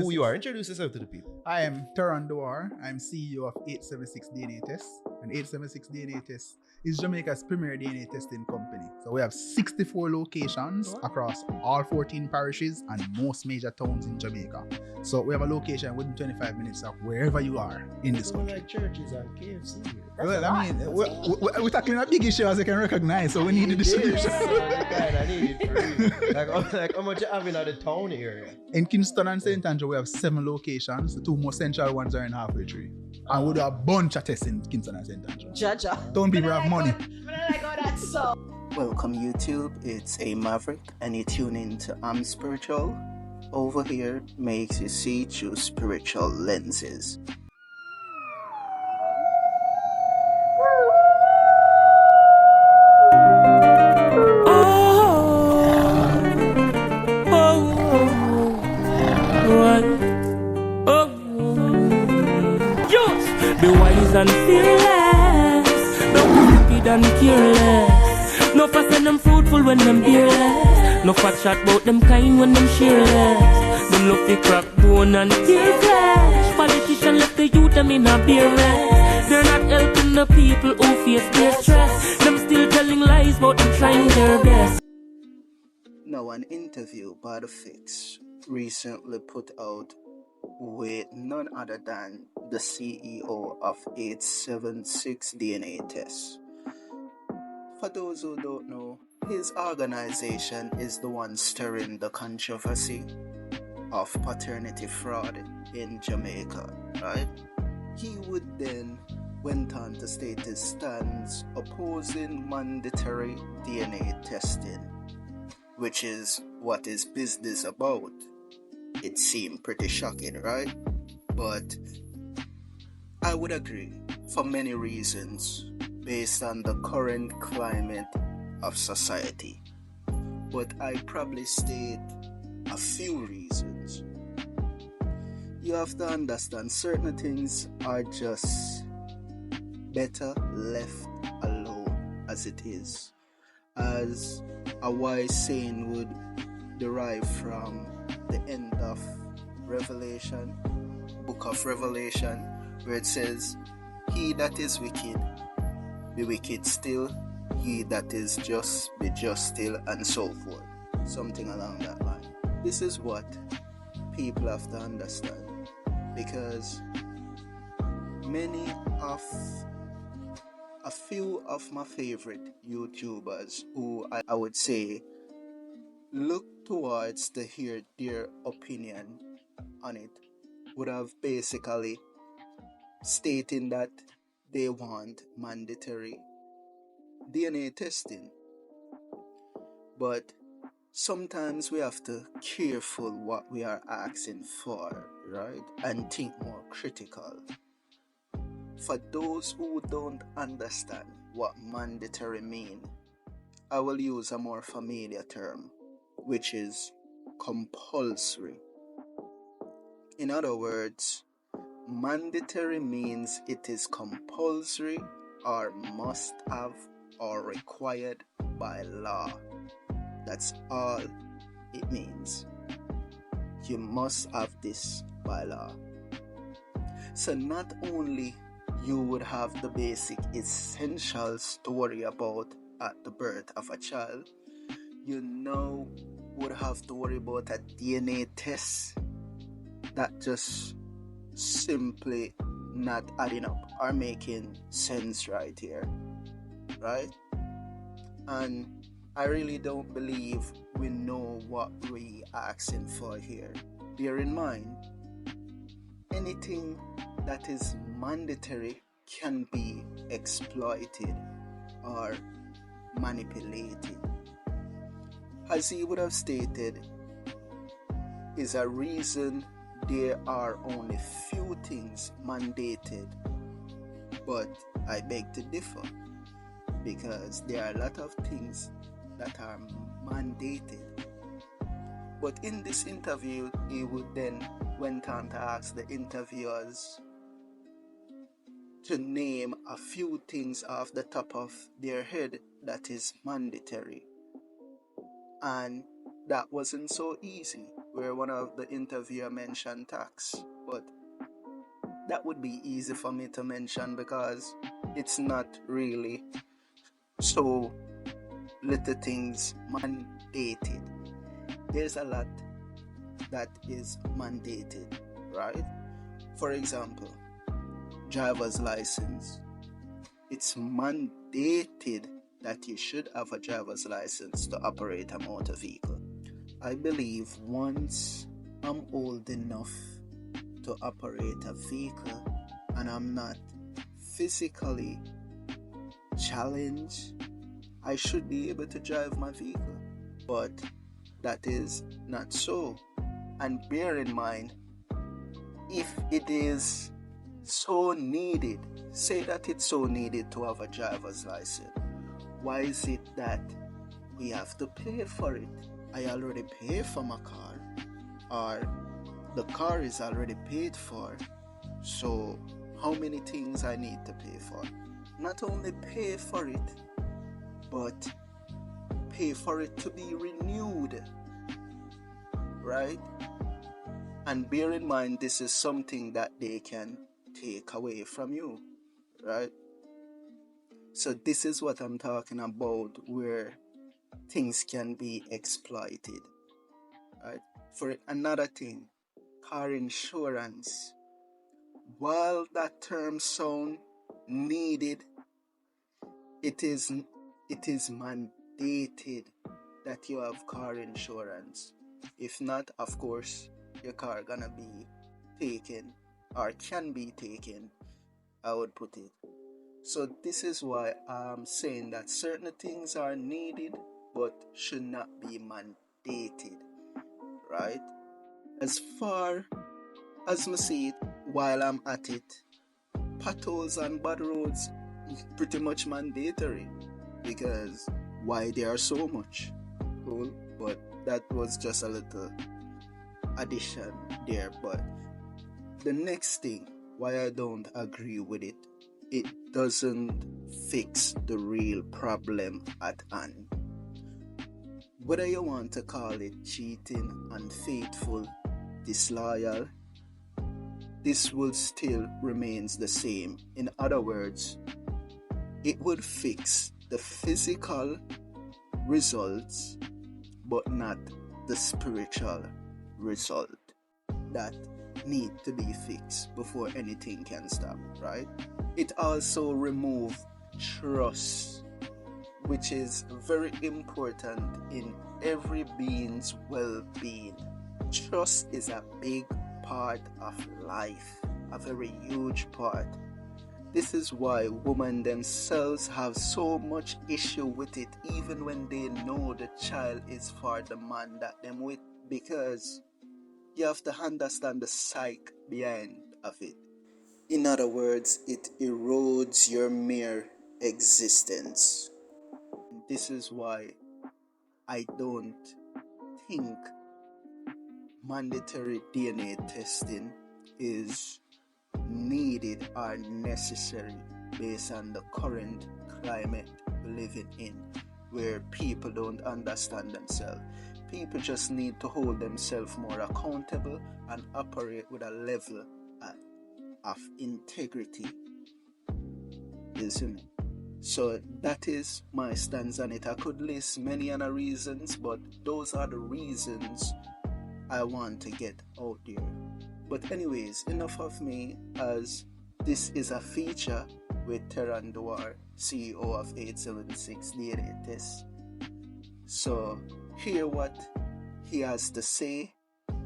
Who you are? Introduce yourself to the people. I am Teron Duar. I'm CEO of 876 DNA Test. And 876 DNA Test is Jamaica's premier DNA testing company. So we have 64 locations across all 14 parishes and most major towns in Jamaica. So we have a location within 25 minutes of wherever you are in this country. Like churches and KFC here. Well, I mean, we're tackling a big issue as you can recognize, so we need the distribution. I need it for real. Like how much you have in the town area? In Kingston and St. Andrew, we have 7 locations. The 2 most central ones are in Halfway Tree. And we do a bunch of tests in Kingston and St. Andrew. Jaja. Town people have money. Welcome YouTube, it's A-Maverick and you tune in to I'm Spiritual. Over here makes you see through spiritual lenses. Be wise and fearless, no stupid and careless. No fuss and them fruitful when them fearless. No fat shot bout them kind when them cheerless. Them love the crack bone and tear flesh. Politician left the youth them in a beer rest. They're not helping the people who face their stress. Them still telling lies about them trying their best. Now an interview by the Fix recently put out with none other than the CEO of 876 DNA Tests. For those who don't know, his organization is the one stirring the controversy of paternity fraud in Jamaica, right? He would then went on to state his stance opposing mandatory DNA testing, which is what his business about. It seemed pretty shocking, right? But I would agree for many reasons based on the current climate of society. But I probably state a few reasons. You have to understand certain things are just better left alone as it is. As a wise saying would derive from the end of Revelation, book of Revelation, where it says, "He that is wicked, be wicked still, he that is just, be just still," and so forth. Something along that line. This is what people have to understand, because a few of my favorite YouTubers who I would say look towards to hear their opinion on it would have basically stating that they want mandatory DNA testing. But sometimes we have to careful what we are asking for, right? And think more critical. For those who don't understand what mandatory mean, I will use a more familiar term, which is compulsory. In other words, mandatory means it is compulsory or must have or required by law. That's all it means. You must have this by law. So not only you would have the basic essential story about at the birth of a child, you now would have to worry about a DNA test that just simply not adding up or making sense right here, right? And I really don't believe we know what we asking for here. Bear in mind, anything that is mandatory can be exploited or manipulated. As he would have stated, is a reason there are only few things mandated, but I beg to differ, because there are a lot of things that are mandated. But in this interview, he would then went on to ask the interviewers to name a few things off the top of their head that is mandatory. And that wasn't so easy. where one of the interviewer mentioned tax, but that would be easy for me to mention because it's not really so little things mandated. There's a lot that is mandated, right? For example, driver's license. It's mandated that you should have a driver's license to operate a motor vehicle. I believe once I'm old enough to operate a vehicle and I'm not physically challenged, I should be able to drive my vehicle. But that is not so. And bear in mind, if it is so needed, say that it's so needed to have a driver's license, why is it that we have to pay for it? I already pay for my car, or the car is already paid for, so how many things I need to pay for? Not only pay for it, but pay for it to be renewed, right? And bear in mind, this is something that they can take away from you, right? So this is what I'm talking about, where things can be exploited, right? For another thing, car insurance. While that term sound needed, it is mandated that you have car insurance. If not, of course, your car gonna be taken, or can be taken, I would put it. So this is why I'm saying that certain things are needed but should not be mandated, right? As far as I see it, while I'm at it, potholes on bad roads pretty much mandatory, because why there are so much. Cool, but that was just a little addition there. But the next thing, why I don't agree with it, it doesn't fix the real problem at hand. Whether you want to call it cheating, unfaithful, disloyal, this will still remains the same. In other words, it would fix the physical results, but not the spiritual result that need to be fixed before anything can stop, right? It also remove trust, which is very important in every being's well-being. Trust is a big part of life, a very huge part. This is why women themselves have so much issue with it, even when they know the child is for the man that them with, because you have to understand the psyche behind of it. In other words, it erodes your mere existence. This is why I don't think mandatory DNA testing is needed or necessary based on the current climate we're living in, where people don't understand themselves. People just need to hold themselves more accountable and operate with a level of integrity. You see me? So that is my stance on it. I could list many other reasons, but those are the reasons I want to get out there. But anyways, enough of me, as this is a feature with Terran Duar, CEO of 876 DNA Test. So hear what he has to say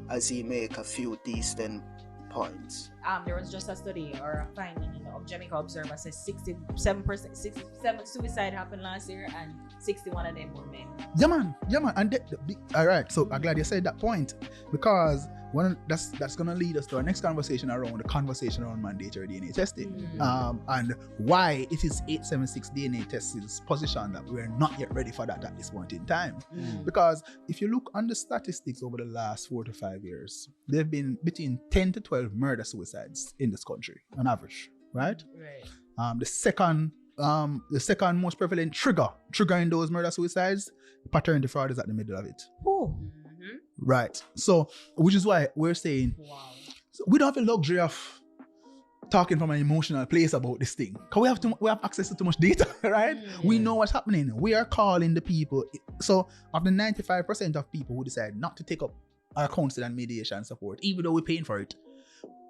as he make a few decent points. There was just a study or a finding, of Jamaica Observer says 67 suicide happened last year, and 61 of them were men. Yeah, man. And all right, so I'm glad you said that point, because that's gonna lead us to our next conversation around the conversation around mandatory DNA testing, and why it is 876 DNA test's position that we're not yet ready for that at this point in time. Because if you look on the statistics over the last 4 to 5 years, there have been between 10 to 12 murder suicides in this country on average, right? The second most prevalent trigger in those murder suicides, paternity fraud, is at the middle of it. Right. So, which is why we're saying Wow. we don't have the luxury of talking from an emotional place about this thing. Because we have access to too much data, right? We know what's happening. We are calling the people. So, of the 95% of people who decide not to take up our counsel and mediation support, even though we're paying for it,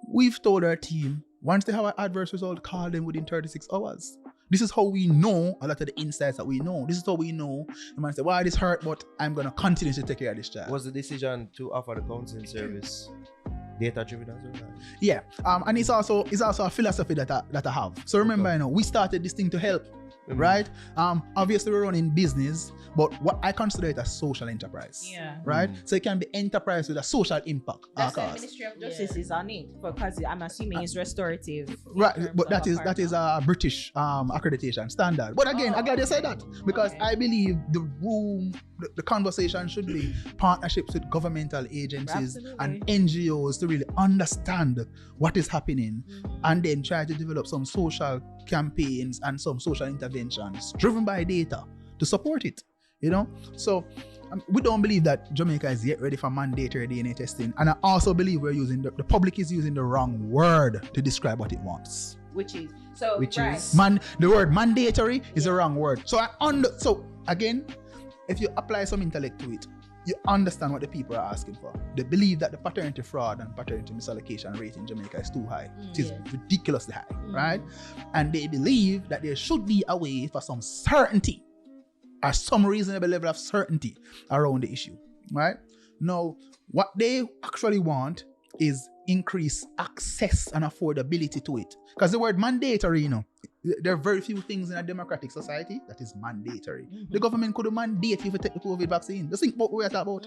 we've told our team, once they have an adverse result, call them within 36 hours. This is how we know a lot of the insights that we know. This is how we know the man say, "Well, this hurt, but I'm going to continue to take care of this child." Was the decision to offer the counseling service data driven as well? Yeah, and it's also a philosophy that I have. So remember, we started this thing to help, right? Obviously we're running business, but what I consider it a social enterprise. Yeah. Right. So it can be enterprise with a social impact. That's why Ministry of Justice is on it, because I'm assuming it's restorative. Right, but that is a British accreditation standard. But again, I'm glad you said that, because I believe the conversation should be partnerships with governmental agencies and NGOs to really understand what is happening, and then try to develop some social campaigns and some social interventions driven by data to support it. So we don't believe that Jamaica is yet ready for mandatory DNA testing, and I also believe we're using the public is using the wrong word to describe what it wants. The word mandatory is the wrong word. So again, if you apply some intellect to it, you understand what the people are asking for. They believe that the paternity fraud and paternity misallocation rate in Jamaica is too high. It is ridiculously high, right? And they believe that there should be a way for some certainty or some reasonable level of certainty around the issue, right? Now, what they actually want is increased access and affordability to it. Because the word mandatory, there are very few things in a democratic society that is mandatory. The government could mandate you to take the COVID vaccine. Just think about what we're talking about,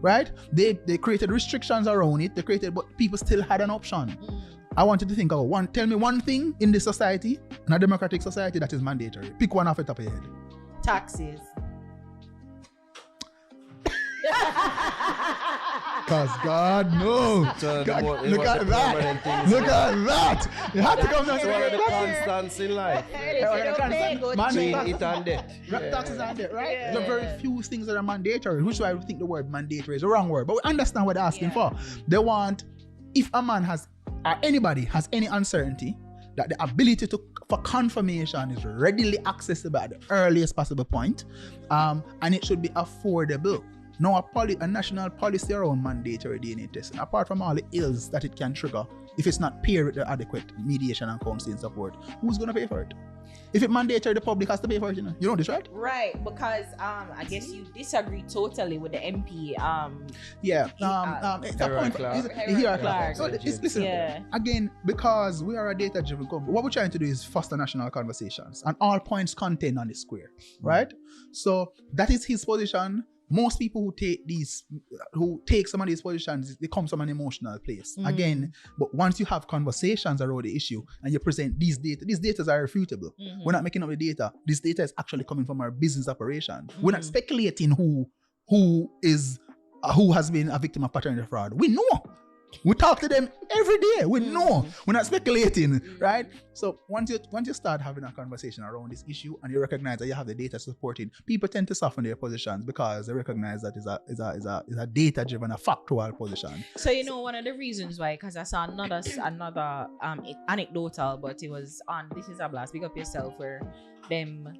right? They created restrictions around it. But people still had an option. I want you to think of tell me one thing in this society, in a democratic society, that is mandatory. Pick one off the top of your head. Taxes. Because God knows. Look at that. You have to come down to one of the constants in life. Between it and debt. Taxes and debt, right? Yeah. There are very few things that are mandatory, which is why I think the word mandatory is the wrong word. But we understand what they're asking for. They want, if a man has, or anybody has any uncertainty, that the ability for confirmation is readily accessible at the earliest possible point, and it should be affordable. Now, a national policy around mandatory DNA testing, apart from all the ills that it can trigger, if it's not paired with the adequate mediation and counseling support, who's going to pay for it? If it's mandatory, the public has to pay for it, you know this, right? Right, because I guess you disagree totally with the MP. Clark. So listen, again, because we are a data-driven company, what we're trying to do is foster national conversations and all points contained on the square, right? So that is his position. Most people who take some of these positions, they come from an emotional place. Again, but once you have conversations around the issue and you present these data are irrefutable. We're not making up the data. This data is actually coming from our business operation. We're not speculating who has been a victim of paternity fraud. We know. We talk to them every day. We know. We're not speculating, right? So once you start having a conversation around this issue and you recognize that you have the data supported, people tend to soften their positions because they recognize that is a data-driven, a factual position. So one of the reasons why, because I saw another anecdotal, but it was on This Is a Blast, Big Up Yourself, where them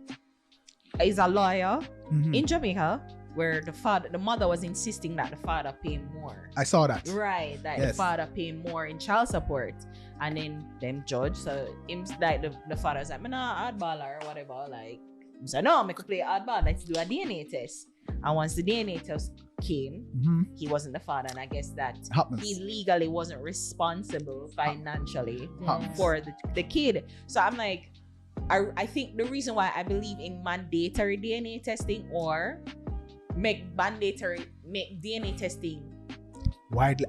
is a lawyer in Jamaica, where the mother was insisting that the father pay more. I saw that. Right, that the father pay more in child support. And then them judge, so him like the father's like, nah, oddball or whatever. Like, so no, I could play oddball, let's do a DNA test. And once the DNA test came, he wasn't the father, and I guess that he legally wasn't responsible financially for the kid. So I'm like, I think the reason why I believe in mandatory DNA testing or make DNA testing widely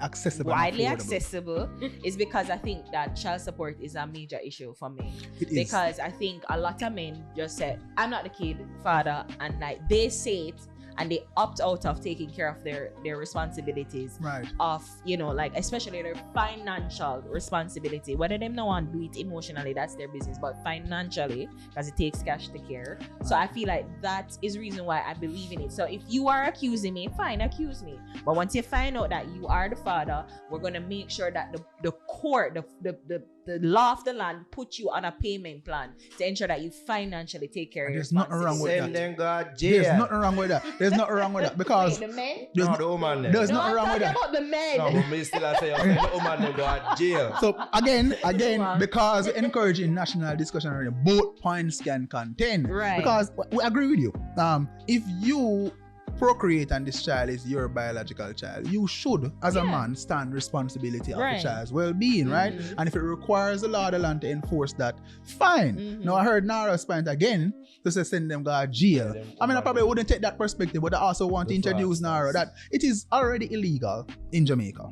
accessible is because I think that child support is a major issue for me. Because I think a lot of men just say, I'm not the kid father, and like they say it and they opt out of taking care of their responsibilities Right. of, you know, like especially their financial responsibility. Whether them no want to do it emotionally, that's their business, but financially, because it takes cash to care. So I feel like that is the reason why I believe in it. So if you are accusing me, fine, accuse me. But once you find out that you are the father, we're gonna make sure that the court, the law of the land put you on a payment plan to ensure that you financially take care of your There's nothing wrong with Send that. them God There's jail. nothing wrong with that. There's nothing wrong with that because Wait, the men? there's No, no- the woman them. there's No, nothing I'm wrong with talking that. about the men. No, but me still I say, send the woman them God jail. So again, Wow. because we're encouraging national discussion already, both points can contend. Right. Because we agree with you. If you procreate and this child is your biological child, you should, as a man, stand responsibility of Right. the child's well-being, right? Mhm. And if it requires the law of the land to enforce that, fine. Mhm. Now I heard Nara's point again to say send them to jail. Them I mean, I probably woman wouldn't take that perspective, but I also want to The introduce Nara that it is already illegal in Jamaica.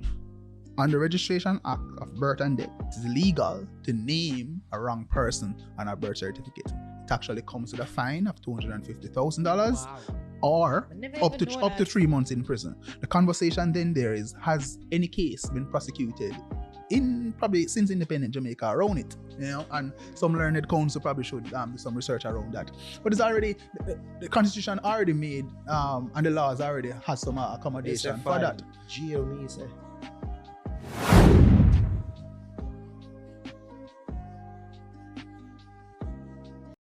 On the Registration Act of Birth and Death, it is illegal to name a wrong person on a birth certificate. It actually comes with a fine of $250,000 Wow. or I never up even to know up to that. 3 months in prison. The conversation then there is, has any case been prosecuted in probably since independent Jamaica around it, you know, and some learned counsel probably should do some research around that. But it's already the constitution already made and the laws already has some accommodation for that. Jail me say.